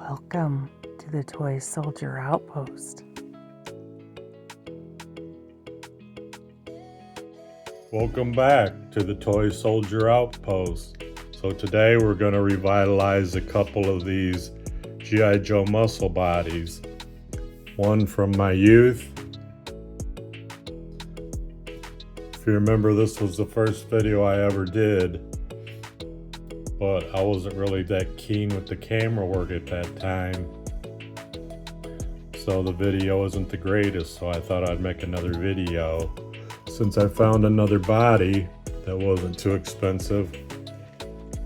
Welcome to the Toy Soldier Outpost. Welcome back to the Toy Soldier Outpost. So today we're going to revitalize a couple of these G.I. Joe muscle bodies. One from my youth. If you remember, this was the first video I ever did, but I wasn't really that keen with the camera work at that time. So the video isn't the greatest, so I thought I'd make another video. Since I found another body that wasn't too expensive,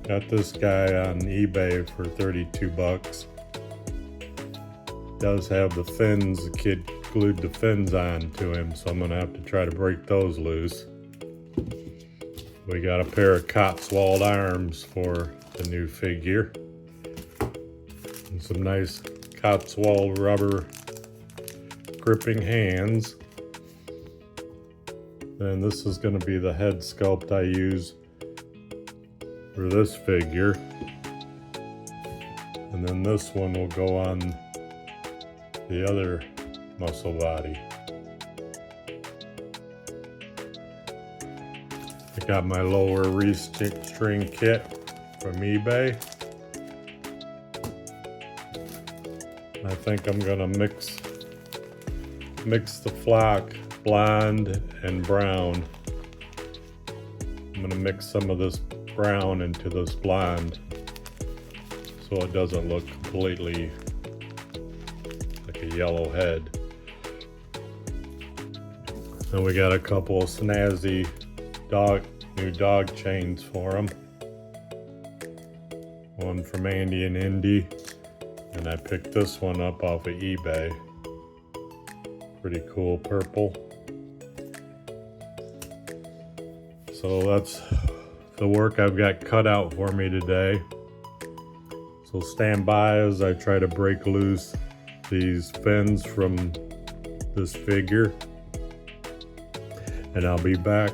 got this guy on eBay for 32 bucks. Does have the fins, the kid glued the fins on to him, so I'm gonna have to try to break those loose. We got a pair of Cotswold arms for the new figure. And some nice Cotswold rubber gripping hands. And this is going to be the head sculpt I use for this figure. And then this one will go on the other muscle body. I got my lower restring kit from eBay. I think I'm gonna mix the flock blonde and brown. I'm gonna mix some of this brown into this blonde so it doesn't look completely like a yellow head. And we got a couple of snazzy new dog chains for them. One from Andy and Indy, and I picked this one up off of eBay. Pretty cool purple. So that's the work I've got cut out for me today. So stand by as I try to break loose these fins from this figure, and I'll be back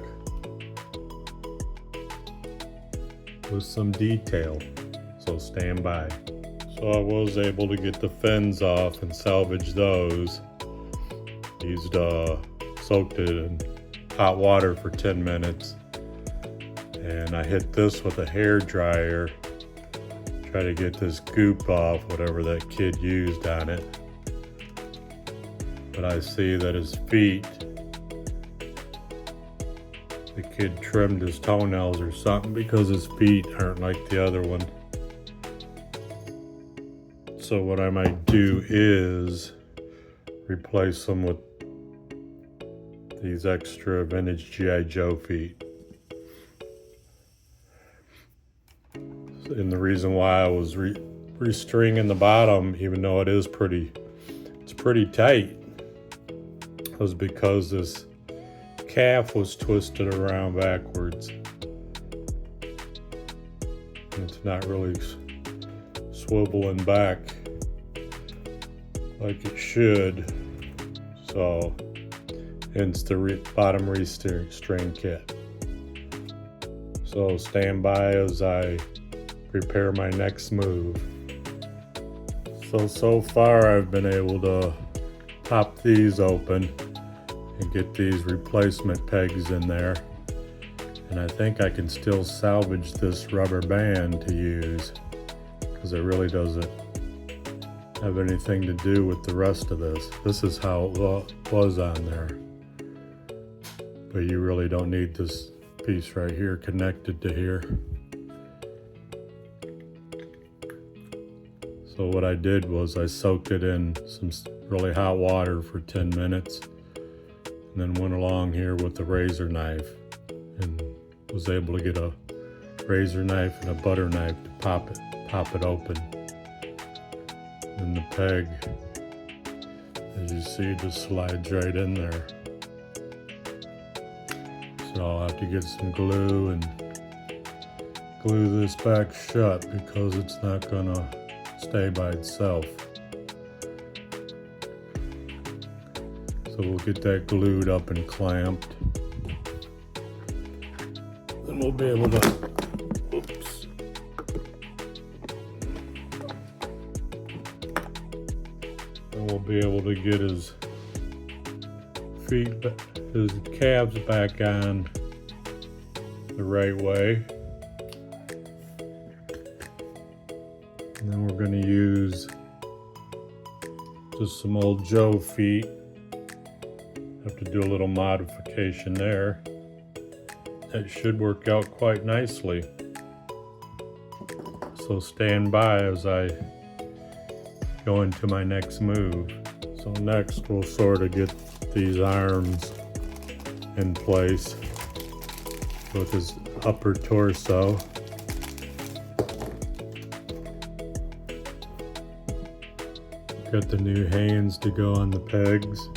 with some detail, so stand by. So I was able to get the fins off and salvage those. Used soaked it in hot water for 10 minutes, and I hit this with a hair dryer, try to get this goop off, whatever that kid used on it. But I see that his feet, the kid trimmed his toenails or something, because his feet aren't like the other one. So what I might do is replace them with these extra vintage G.I. Joe feet. And the reason why I was restringing the bottom, even though it's pretty tight, was because this calf was twisted around backwards. It's not really swiveling back like it should, so hence the bottom restring kit. So stand by as I prepare my next move. So far I've been able to pop these open and get these replacement pegs in there, and I think I can still salvage this rubber band to use, because it really doesn't have anything to do with the rest of this. This is how it was on there, but you really don't need this piece right here connected to here. So what I did was I soaked it in some really hot water for 10 minutes, and then went along here with the razor knife and was able to get a razor knife and a butter knife to pop it open. And the peg, as you see, just slides right in there. So I'll have to get some glue and glue this back shut, because it's not gonna stay by itself. So we'll get that glued up and clamped. Then we'll be able to, oops, we'll be able to get his feet, his calves back on the right way. And then we're going to use just some old Joe feet. Have to do a little modification there. That should work out quite nicely. So stand by as I go into my next move. So next we'll sort of get these arms in place with his upper torso. Got the new hands to go on the pegs.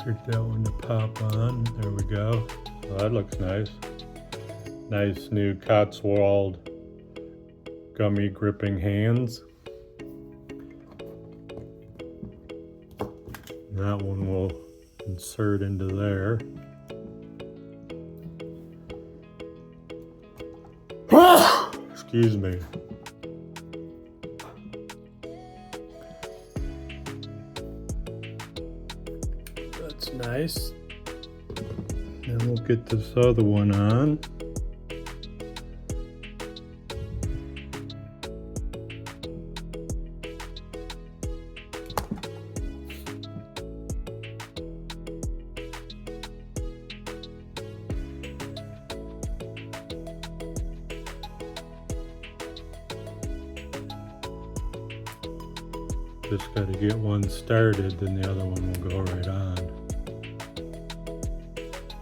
Get that one to pop on. There we go. Oh, that looks nice. Nice new Cotswold gummy gripping hands. That one will insert into there. Excuse me. That's nice. Then we'll get this other one on. Just got to get one started, then the other one will go right on.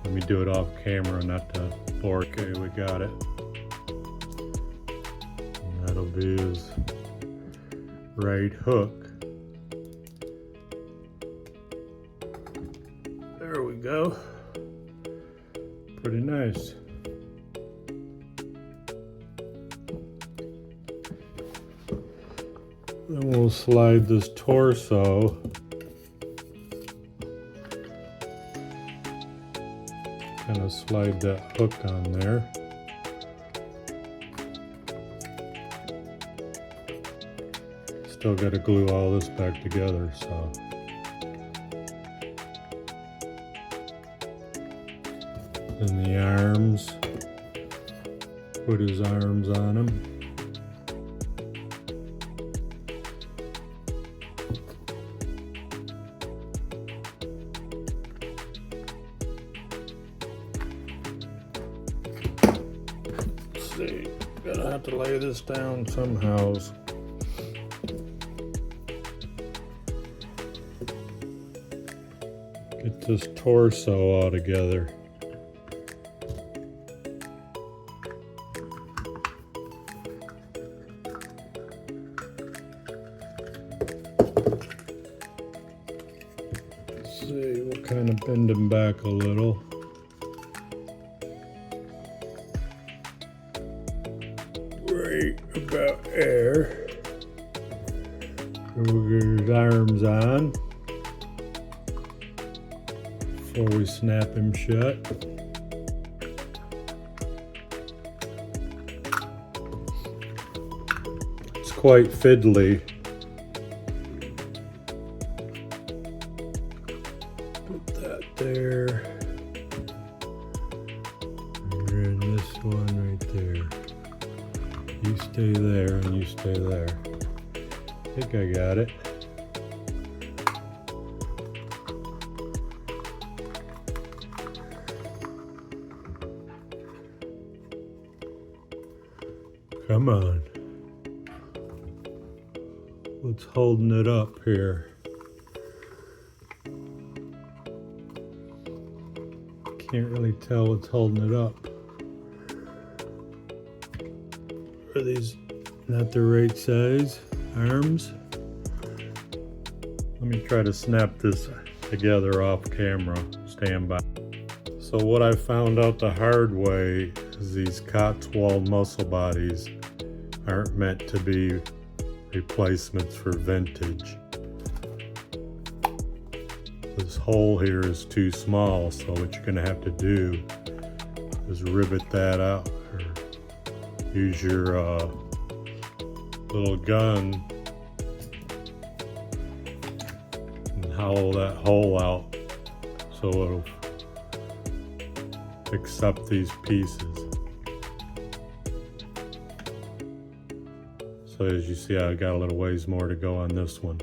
Let me do it off camera, not to bore. Okay, we got it. And that'll be his right hook. There we go. Pretty nice. Then we'll slide this torso kind of slide that hook on there. Still got to glue all this back together, so. Then the arms, put his arms on him. See, gonna have to lay this down somehow. Get this torso all together. Let's see, we'll kind of bend him back a little. Right about there. We'll get his arms on before we snap him shut. It's quite fiddly. Put that there. And then this one right there. You stay there and you stay there. I think I got it. Come on. What's holding it up here? Can't really tell what's holding it up. Are these not the right size arms? Let me try to snap this together off camera. Stand by. So what I found out the hard way is these Cotswold muscle bodies aren't meant to be replacements for vintage. This hole here is too small, so what you're going to have to do is rivet that out, or use your little gun and hollow that hole out so it'll accept these pieces. So as you see, I got a little ways more to go on this one.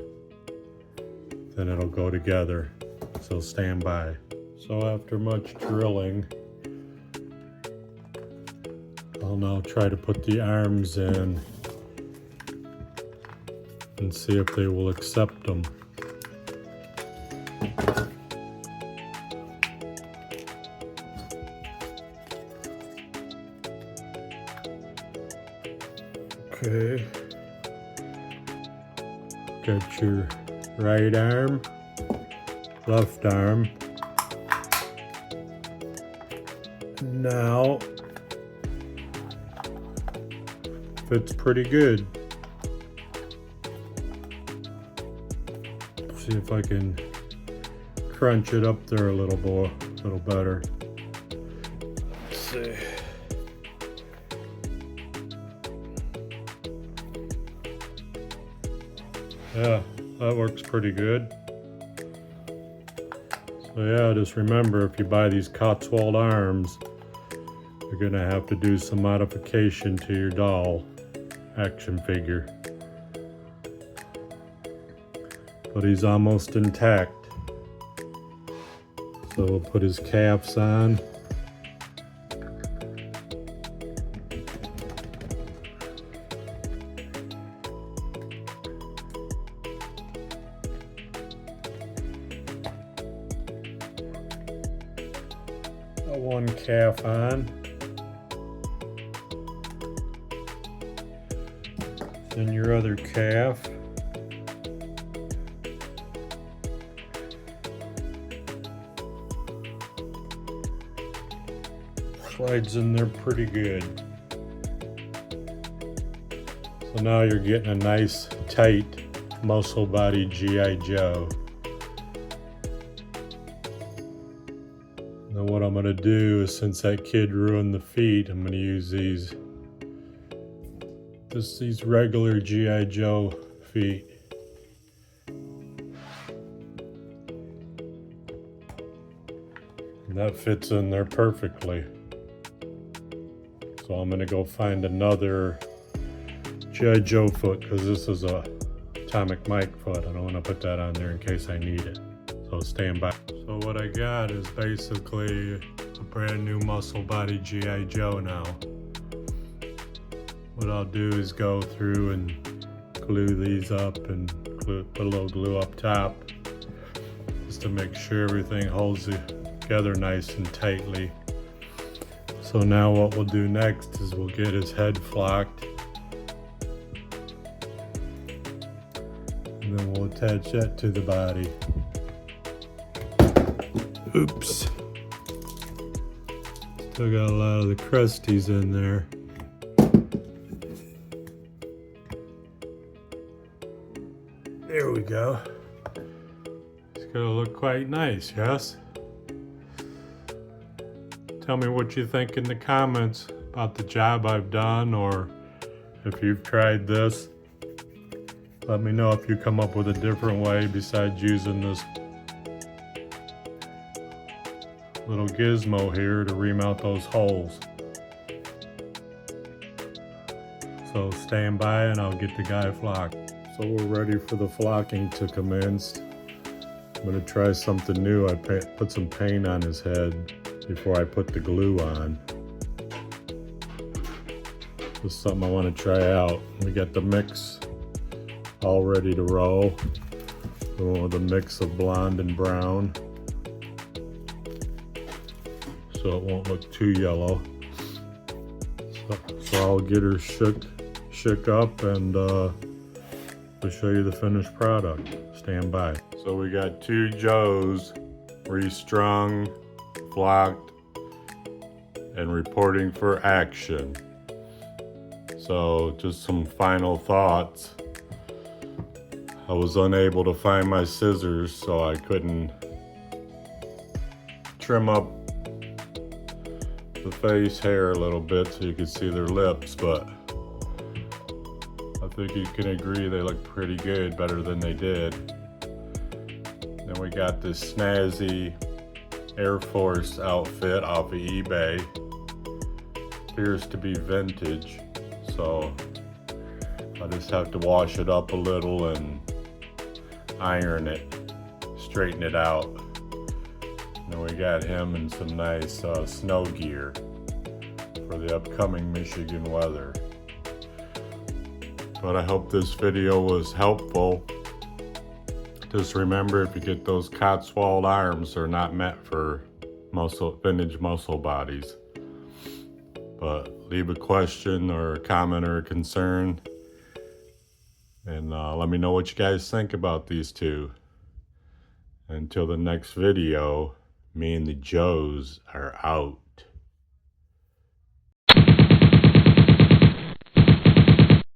Then it'll go together, so stand by. So after much drilling, I'll now try to put the arms in and see if they will accept them. Okay, got your right arm, left arm. Now, fits pretty good. See if I can crunch it up there a little better. Let's see. Yeah, that works pretty good. So yeah, just remember, if you buy these Cotswold arms, you're gonna have to do some modification to your doll action figure. But he's almost intact. So we'll put his calves on. Got one calf on. Then your other calf. Slides in there pretty good. So now you're getting a nice tight muscle body G.I. Joe. Now what I'm going to do is, since that kid ruined the feet, I'm going to use these regular G.I. Joe feet. And that fits in there perfectly. So I'm going to go find another G.I. Joe foot, because this is a Atomic Mike foot. I don't want to put that on there in case I need it. So stand by. So what I got is basically a brand new muscle body G.I. Joe now. What I'll do is go through and glue these up and put a little glue up top, just to make sure everything holds together nice and tightly. So now what we'll do next is we'll get his head flocked, and then we'll attach that to the body. Oops. Still got a lot of the crusties in there. There we go. It's gonna look quite nice, yes? Tell me what you think in the comments about the job I've done, or if you've tried this. Let me know if you come up with a different way besides using this little gizmo here to remount those holes. So stand by and I'll get the guy flocked. So we're ready for the flocking to commence. I'm gonna try something new. I put some paint on his head before I put the glue on. This is something I want to try out. We got the mix all ready to roll. We went with a mix of blonde and brown, so it won't look too yellow. So I'll get her shook up and to show you the finished product. Stand by. So we got two Joes restrung, flocked, and reporting for action. So just some final thoughts. I was unable to find my scissors, so I couldn't trim up the face hair a little bit so you could see their lips, but I think you can agree they look pretty good, better than they did. Then we got this snazzy Air Force outfit off of eBay. Appears to be vintage, so I just have to wash it up a little and iron it, straighten it out. And then we got him in some nice snow gear for the upcoming Michigan weather. But I hope this video was helpful. Just remember, if you get those Cotswold arms, they're not meant for vintage muscle bodies. But leave a question or a comment or a concern, and let me know what you guys think about these two. Until the next video, me and the Joes are out.